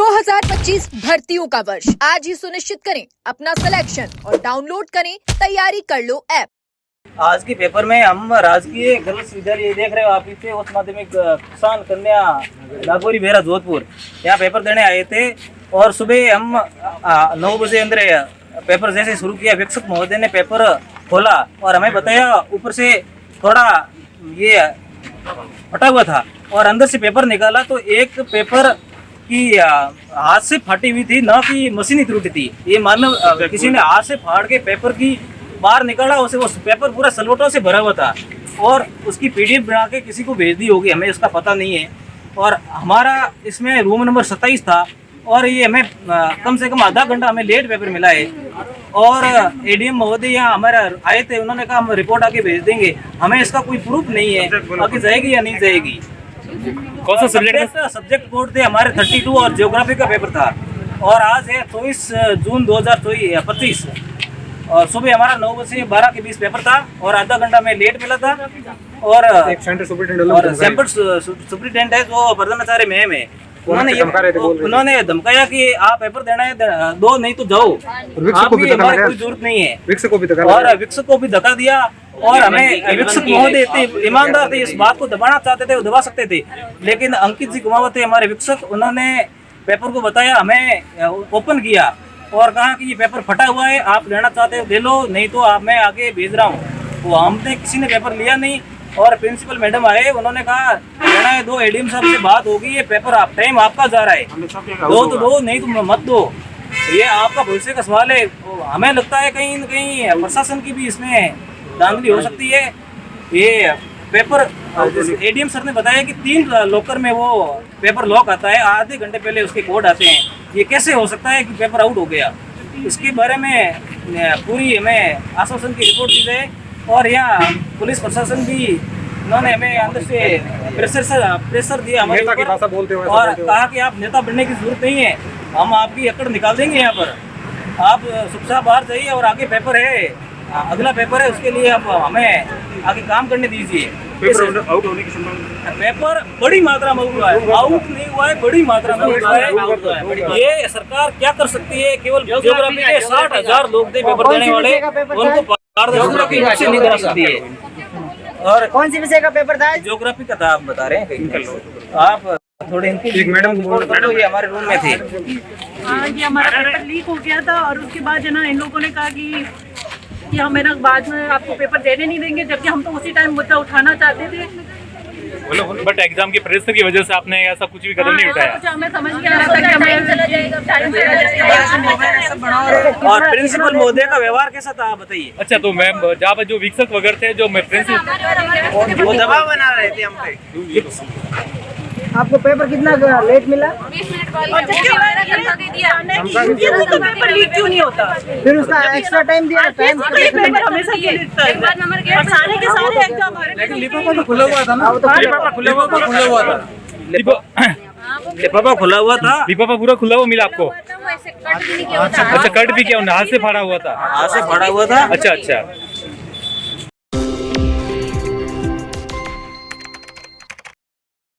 2025 भर्तियों का वर्ष आज ही सुनिश्चित करें अपना सिलेक्शन और डाउनलोड करें तैयारी कर लो ऐप। आज के पेपर में हम राजकीय गर्ल्स विद्यालय देख रहे हो आप, इसे उच्च माध्यमिक किसान कन्या नागौरी बेहरा जोधपुर यहाँ पेपर देने आए थे। और सुबह हम 9 बजे अंदर पेपर जैसे शुरू किया, शिक्षक महोदय ने पेपर खोला और हमें बताया ऊपर से थोड़ा ये फटा हुआ था और अंदर से पेपर निकाला तो एक पेपर की हाथ से फाटी हुई थी, ना कि मशीन त्रुटि थी। ये मानव किसी ने हाथ से फाड़ के पेपर की बाहर निकाला, उसे वो पेपर पूरा सलवटों से भरा हुआ था और उसकी पीडीएफ बना के किसी को भेज दी होगी, हमें उसका पता नहीं है। और हमारा इसमें रूम नंबर 27 था और ये हमें कम से कम आधा घंटा हमें लेट पेपर मिला है। और एडीएम महोदय यहाँ हमारे आए थे, उन्होंने कहा हम रिपोर्ट आके भेज देंगे, हमें इसका कोई प्रूफ नहीं है आगे जाएगी या नहीं जाएगी। कौन सा सब्जेक्ट कोड थे हमारे 32 और ज्योग्राफी का पेपर था। और आज है 24 जून 2025 और सुबह हमारा 9 बजे से 12 के बीच पेपर था और आधा घंटा में लेट मिला था। और सैंपल सुप्रिटेंडेंट है जो प्रधानाचार्य में है, उन्होंने धमकाया कि आप पेपर देना है दो, नहीं तो जाओ, आपकी हमारी कोई जरूरत नहीं है। और विक्षक को भी धक्का दिया और हमें विक्षक महोदय इतने ईमानदार थे, इस बात को दबाना चाहते थे, वो दबा सकते थे, लेकिन अंकित जी कुमावत थे हमारे विक्षक, उन्होंने पेपर को बताया, हमें ओपन किया और कहा कि ये पेपर फटा हुआ है, आप लेना चाहते हो ले लो, नहीं तो आप मैं आगे भेज रहा हूँ। वो हमने किसी ने पेपर लिया नहीं और प्रिंसिपल मैडम आए, उन्होंने कहा लेना है दो, एडीएम साहब से बात होगी, ये पेपर आप टाइम आपका जा रहा है, दो तो दो, नहीं तो मत दो, ये आपका भविष्य का सवाल है। हमें लगता है कहीं न कहीं प्रशासन की भी इसमें धांधली हो सकती है। ये पेपर एडीएम सर ने बताया कि 3 लॉकर में वो पेपर लॉक आता है, आधे घंटे पहले उसके कोड आते हैं, ये कैसे हो सकता है कि पेपर आउट हो गया। इसके बारे में पूरी हमें आश्वासन की रिपोर्ट दी जाए। और यहाँ पुलिस प्रशासन भी, उन्होंने हमें अंदर से प्रेशर दिया हमारे ऊपर और कहा कि आप नेता बनने की जरूरत नहीं है, हम आपकी अकड़ निकाल देंगे, यहाँ पर आप चुपचाप बाहर जाइए और आगे पेपर है, अगला पेपर है, उसके लिए आप हमें आगे काम करने दीजिए। आउट होने की संभावना, पेपर बड़ी मात्रा में हुआ है, आउट नहीं हुआ है, बड़ी मात्रा में हुआ है। ये सरकार क्या कर सकती है, केवल ज्योग्राफी के 60,000 लोग थे पेपर देने वाले, उनको पारदर्शिता से नहीं करा सकती है। और कौन सी विषय का पेपर था? ज्योग्राफी का था, आप बता रहे हैं, आप थोड़े एक मैडम को, ये हमारे रूम में थे। हाँ, ये हमारा पेपर लीक हो गया था और उसके बाद जो ना इन लोगों ने कहा कि हम मेरा बाद में आपको पेपर देने नहीं देंगे, जबकि हम तो उसी टाइम मुद्दा उठाना चाहते थे। बट एग्जाम की प्रेशर की वजह से आपने ऐसा कुछ भी कदम नहीं उठाया। कुछ हमें समझ नहीं आ रहा था कि हमें चला जाएगा। और प्रिंसिपल महोदय का व्यवहार कैसा था, आप बताइए। अच्छा, तो मैम जहाँ पर जो विक्षक वगैरह थे, जो मैं प्रिंसिपल, वो दबाव बना रहे थे हम पे। आपको पेपर कितना लेट मिला? 20 मिनट बाद पेपर लीक क्यों नहीं होता? फिर उसका एक्स्ट्रा टाइम दिया, टाइम पेपर हमेशा क्यों लीक होता है? और सारे के सारे एग्जाम लेकिन लिफाफा तो खुला हुआ था ना, लिफाफा खुला हुआ था, लिफाफा खुला हुआ था, लिफाफा पूरा खुला हुआ मिला आपको? अच्छा, कट भी क्या, हाथ से फाड़ा हुआ था? हाथ से फाड़ा हुआ था। अच्छा अच्छा।